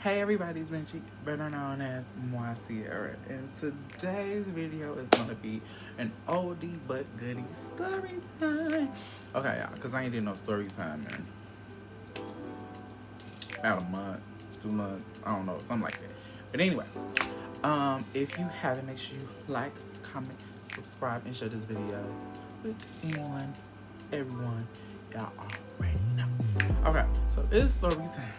Hey everybody, it's Benji, better known as Moiciara, and today's video is gonna be an oldie but goodie story time. Okay, y'all, cause I ain't did no story time in about a month, 2 months, I don't know, something like that. But anyway, if you haven't, make sure you like, comment, subscribe, and share this video with anyone, everyone, y'all already know. Okay, so this story time.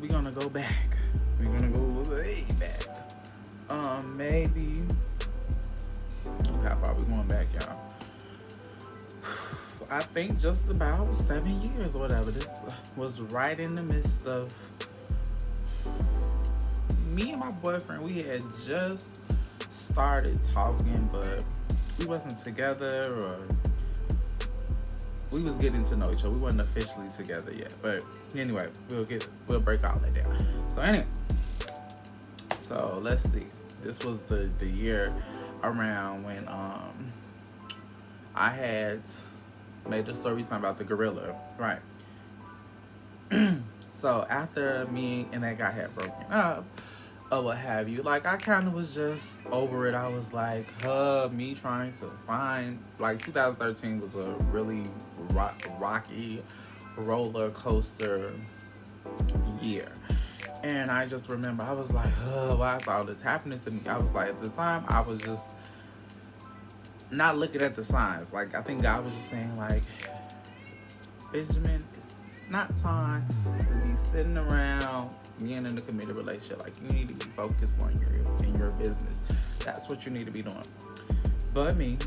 We're gonna go back. We're gonna go way back. Maybe. How far we going back, y'all? I think just about 7 years or whatever. This was right in the midst of me and my boyfriend. We had just started talking, but we wasn't together, or we was getting to know each other. We wasn't officially together yet, but anyway, we'll break all that down. So anyway, so let's see. This was the year around when I had made the story time about the gorilla, right? So after me and that guy had broken up, or what have you, like I kind of was just over it. I was like, me trying to find, like 2013 was a really rocky roller coaster year. And I just remember I was like, why is all this happening to me? I was like, at the time, I was just not looking at the signs. Like, I think God was just saying, like, Benjamin, it's not time to be sitting around being in a committed relationship. Like, you need to be focused on your business. That's what you need to be doing. But me,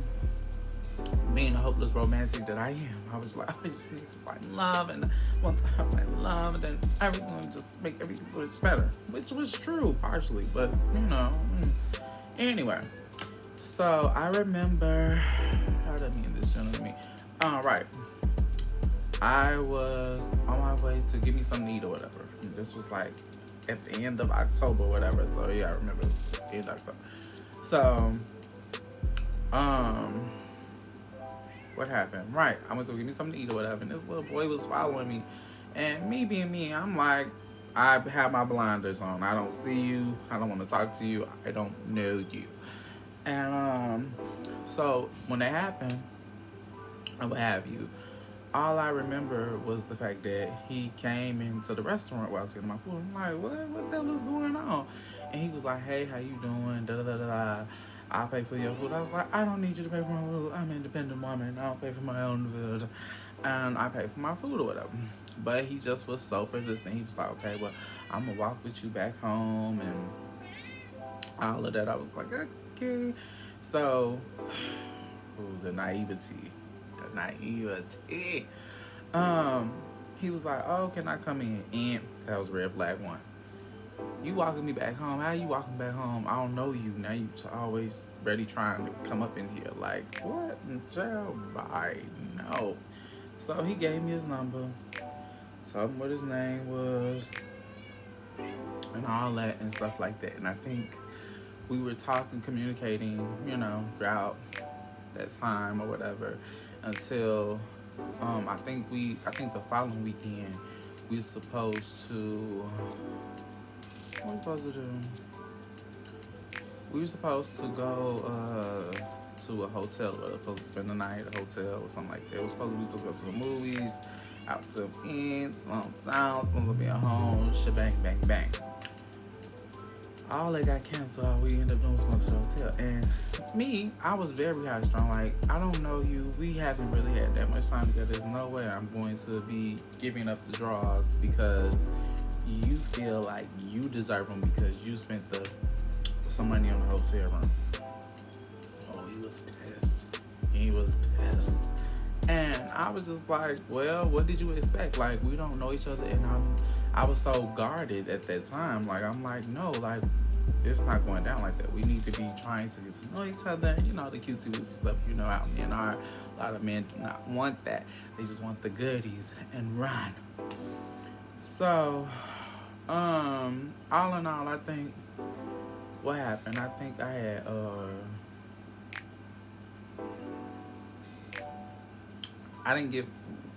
being a hopeless romantic that I am, I was like, I just need to find love, and once I find love, and then everything will just make everything so much better, which was true partially, but anyway. So I remember, how did me and this gentleman meet? Right, I was on my way to get me something to eat or whatever. This was like at the end of October or whatever. So yeah, I remember it was the end of October. So what happened? Right, I went to get me something to eat or whatever, and this little boy was following me. And me being me, I'm like, I have my blinders on. I don't see you. I don't want to talk to you. I don't know you. And so when that happened, or what have you, all I remember was the fact that he came into the restaurant while I was getting my food. I'm like, what the hell is going on? And he was like, hey, how you doing? Da da da da. I'll pay for your food. I was like, I don't need you to pay for my food. I'm an independent woman. I'll pay for my own food. And I pay for my food or whatever. But he just was so persistent. He was like, okay, well, I'm going to walk with you back home and all of that. I was like, okay. So, the naivety. The naivety. He was like, oh, can I come in? And that was red flag one. You walking me back home? How you walking back home? I don't know you. Now you always ready trying to come up in here. Like, what? Child, bye. No. So he gave me his number, told me what his name was, and all that and stuff like that. And I think we were talking, communicating, throughout that time or whatever, until I think the following weekend we were supposed to. What were we supposed to do? We were supposed to go to a hotel. We were supposed to spend the night at a hotel or something like that. We were supposed to go to the movies, out to ends, down, supposed to be at home, shebang, bang, bang. All that got canceled. All we ended up doing was going to the hotel. And me, I was very high strung. Like, I don't know you. We haven't really had that much time together. There's no way I'm going to be giving up the draws because you feel like you deserve them because you spent some money on the hotel room. Oh, he was pissed. He was pissed. And I was just like, well, what did you expect? Like, we don't know each other, and I was so guarded at that time. Like, I'm like, no, like, it's not going down like that. We need to be trying to get to know each other. The cutesy wootsy stuff, how men are. A lot of men do not want that. They just want the goodies and run. So, all in all, I think what happened, I think I had,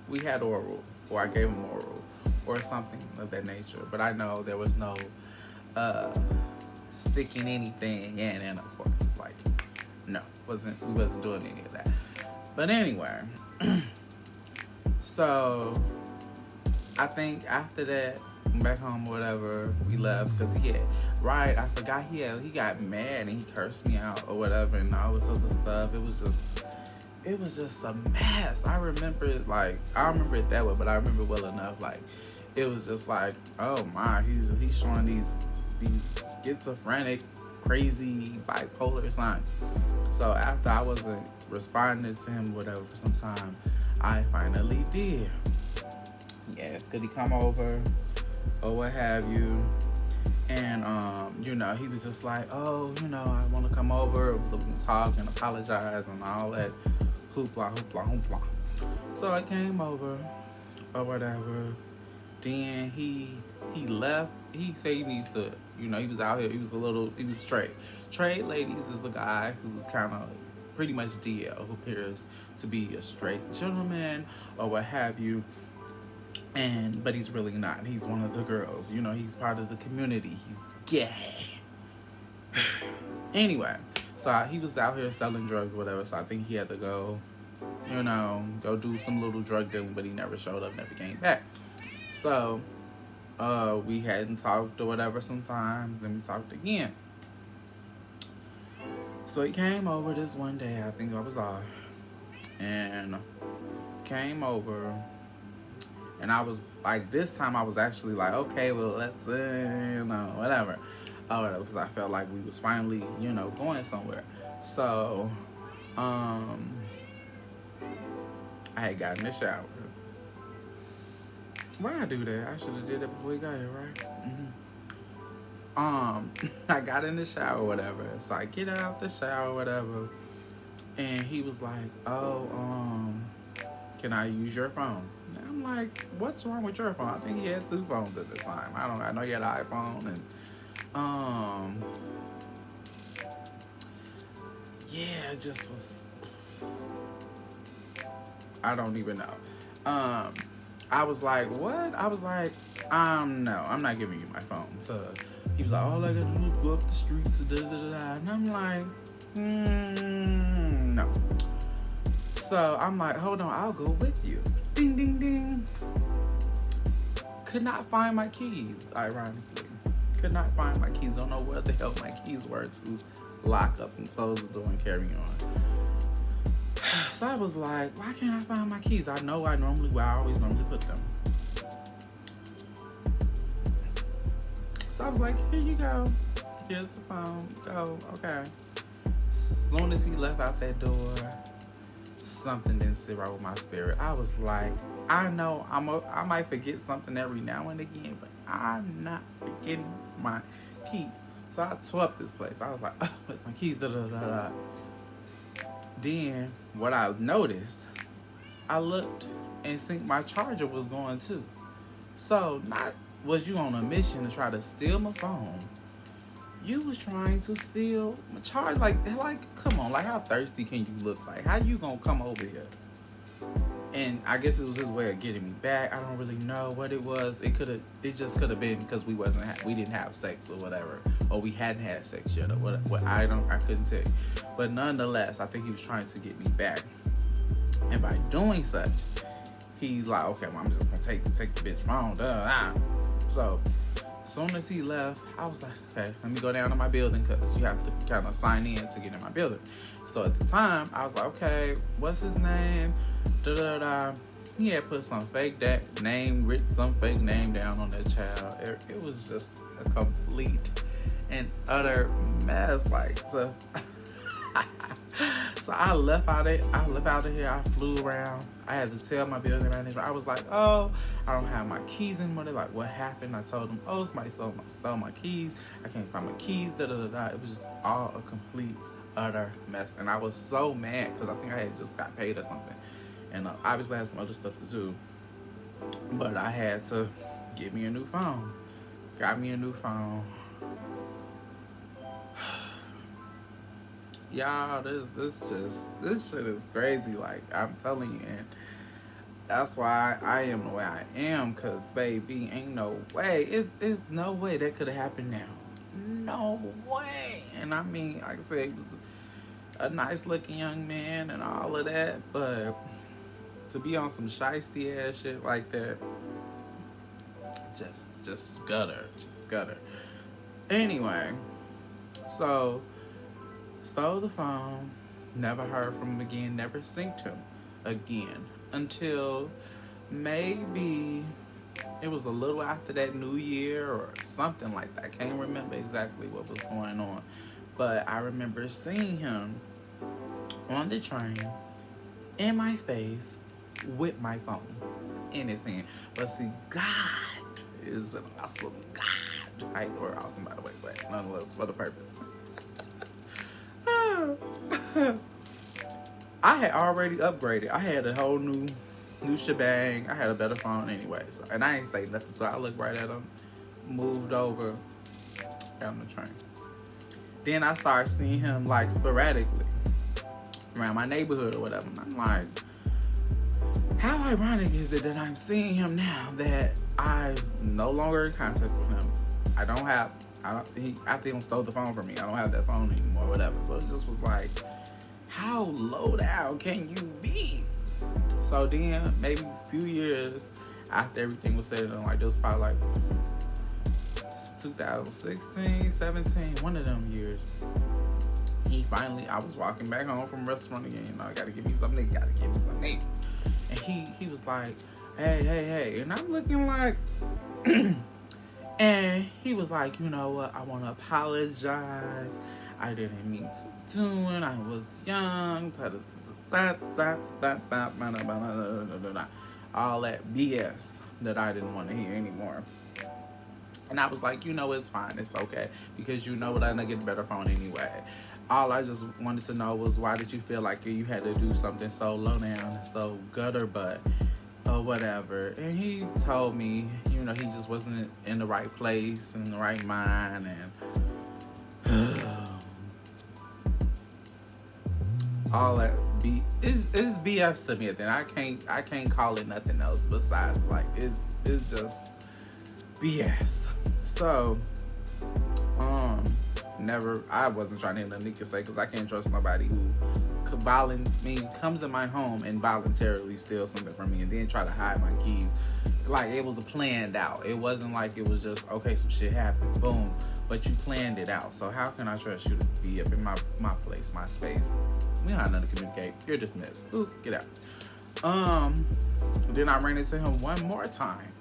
we had oral, or I gave him oral, or something of that nature. But I know there was no uh, sticking anything in intercourse. Like, no, we wasn't doing any of that. But anyway, so I think after that, back home or whatever, we left because I forgot he got mad and he cursed me out or whatever and all this other stuff. It was just a mess. I remember it that way, but I remember well enough. Like, it was just like, oh my, he's showing these schizophrenic, crazy, bipolar signs. So after I wasn't responding to him, whatever, for some time, I finally did. Yes, could he come over or what have you? And he was just like, oh, I want to come over so we can talk and apologize and all that hoopla, hoopla, hoopla. So I came over or whatever. Then he left. He said he needs to, he was out here. He was trade. Trade ladies is a guy who's kind of pretty much DL, who appears to be a straight gentleman or what have you. But he's really not. He's one of the girls. He's part of the community. He's gay. Anyway, so he was out here selling drugs, whatever. So I think he had to go, go do some little drug dealing, but he never showed up, never came back. So we hadn't talked or whatever sometimes, and we talked again. So he came over this one day, I think I was off, and came over, and I was like, this time I was actually like, okay, well, let's, whatever, because I felt like we was finally, going somewhere. So, I had gotten in the shower. Why I do that? I should have did that before we got here, right? I got in the shower, whatever. So I get out the shower, whatever, and he was like, "Oh, can I use your phone?" And I'm like, "What's wrong with your phone?" I think he had 2 phones at the time. I know he had an iPhone, and yeah, it just was. I don't even know. I was like, what? I was like, no, I'm not giving you my phone. So he was like, all I gotta do is go up the streets, and I'm like, no. So I'm like, hold on, I'll go with you. Ding, ding, ding. Could not find my keys, ironically. Could not find my keys. Don't know where the hell my keys were to lock up and close the door and carry on. So I was like, why can't I find my keys? I know I always normally put them. So I was like, here you go. Here's the phone. Go. Okay. As soon as he left out that door, something didn't sit right with my spirit. I was like, I know I might forget something every now and again, but I'm not forgetting my keys. So I swept this place. I was like, oh, where's my keys? Then what I noticed, I looked and seen my charger was going too. So not was you on a mission to try to steal my phone. You was trying to steal my charger. Like come on, like how thirsty can you look? Like how you gonna come over here? And I guess it was his way of getting me back. I don't really know what it was. It just could have been because we didn't have sex or whatever, or we hadn't had sex yet, or what I couldn't tell you. But nonetheless, I think he was trying to get me back. And by doing such, he's like, okay, well, I'm just gonna take the bitch phone. So as soon as he left, I was like, okay, let me go down to my building because you have to kind of sign in to get in my building. So at the time, I was like, okay, what's his name? He had put some written some fake name down on that child. It was just a complete and utter mess. Like, so, so I left out of here. I flew around. I had to tell my building manager. I was like, oh, I don't have my keys anymore. They're like, what happened? I told them, oh, somebody stole my keys. I can't find my keys. It was just all a complete utter mess. And I was so mad because I think I had just got paid or something. And obviously I had some other stuff to do. But I had to get me a new phone. Got me a new phone. Y'all, this shit is crazy. Like, I'm telling you. And That's why I am the way I am, cause baby, ain't no way. It's no way that could have happened now. No way. And I mean, like I said, he was a nice looking young man and all of that, but to be on some shiesty ass shit like that, just gutter, just gutter. Anyway, so stole the phone, never heard from him again, never synced him again until maybe it was a little after that New Year or something like that. I can't remember exactly what was going on, but I remember seeing him on the train in my face with my phone in his hand. But see, God is an awesome God. I hate the word awesome, by the way, but nonetheless, for the purpose. I had already upgraded. I had a whole new shebang. I had a better phone anyway. So, and I ain't say nothing, so I looked right at him, moved over, got on the train. Then I started seeing him like sporadically around my neighborhood or whatever. And I'm like, how ironic is it that I'm seeing him now that I'm no longer in contact with him? After he stole the phone from me, I don't have that phone anymore, whatever. So it just was like, how low down can you be? So then, maybe a few years after everything was said and done, like, this was probably like 2016, 17, one of them years. I was walking back home from a restaurant again, you know, I gotta give me something to eat. And he was like, hey. And I'm looking like, and he was like, you know what, I want to apologize. I didn't mean to do it. I was young. All that BS that I didn't want to hear anymore. And I was like, you know, it's fine. It's okay. Because you know what, I'm going to get a better phone anyway. All I just wanted to know was, why did you feel like you had to do something so low down and so gutter butt or whatever? And he told me, you know, he just wasn't in the right place, in the right mind, and all that it's BS to me. Then I can't call it nothing else besides, like, it's just BS. So I wasn't trying to hear nothing he could say, because I can't trust nobody who comes in my home and voluntarily steals something from me and then try to hide my keys. Like, it was planned out. It wasn't like it was just, okay, some shit happened, boom, but you planned it out. So how can I trust you to be up in my place, my space? We don't have nothing to communicate. You're dismissed. Ooh, get out. Then I ran into him one more time.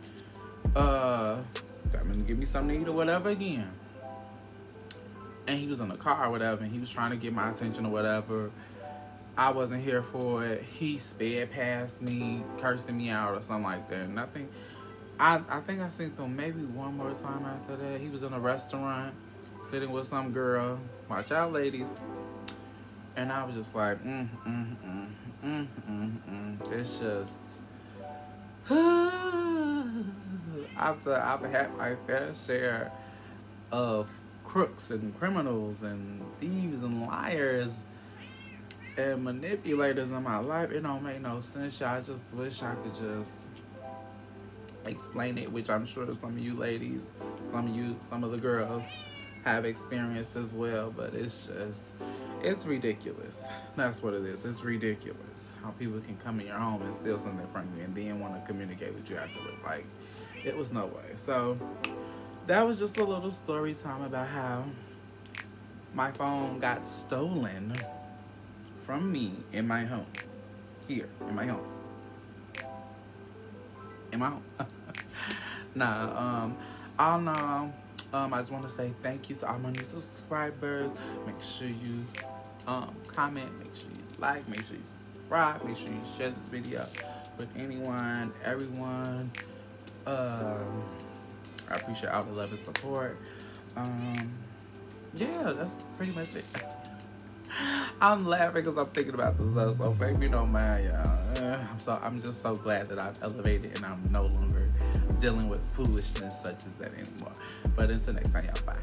Got him to give me something to eat or whatever again. And he was in the car or whatever, and he was trying to get my attention or whatever. I wasn't here for it. He sped past me, cursing me out or something like that. And I think I seen him maybe one more time after that. He was in a restaurant, sitting with some girl. Watch out, ladies. And I was just like, It's just, I've had my fair share of crooks and criminals and thieves and liars and manipulators in my life. It don't make no sense, y'all. I just wish I could just explain it, which I'm sure some of you ladies, some of the girls have experienced as well, but it's ridiculous. That's what it is. It's ridiculous how people can come in your home and steal something from you and then want to communicate with you afterward. Like, it was no way. So that was just a little story time about how my phone got stolen from me in my home. Here, in my home. I just want to say thank you to all my new subscribers. Make sure you comment, make sure you like, make sure you subscribe, make sure you share this video with anyone, everyone. I appreciate all the love and support. Yeah, that's pretty much it. I'm laughing because I'm thinking about this stuff, so baby, don't mind, y'all. I'm just so glad that I've elevated and I'm no longer dealing with foolishness such as that anymore. But until next time, y'all, bye.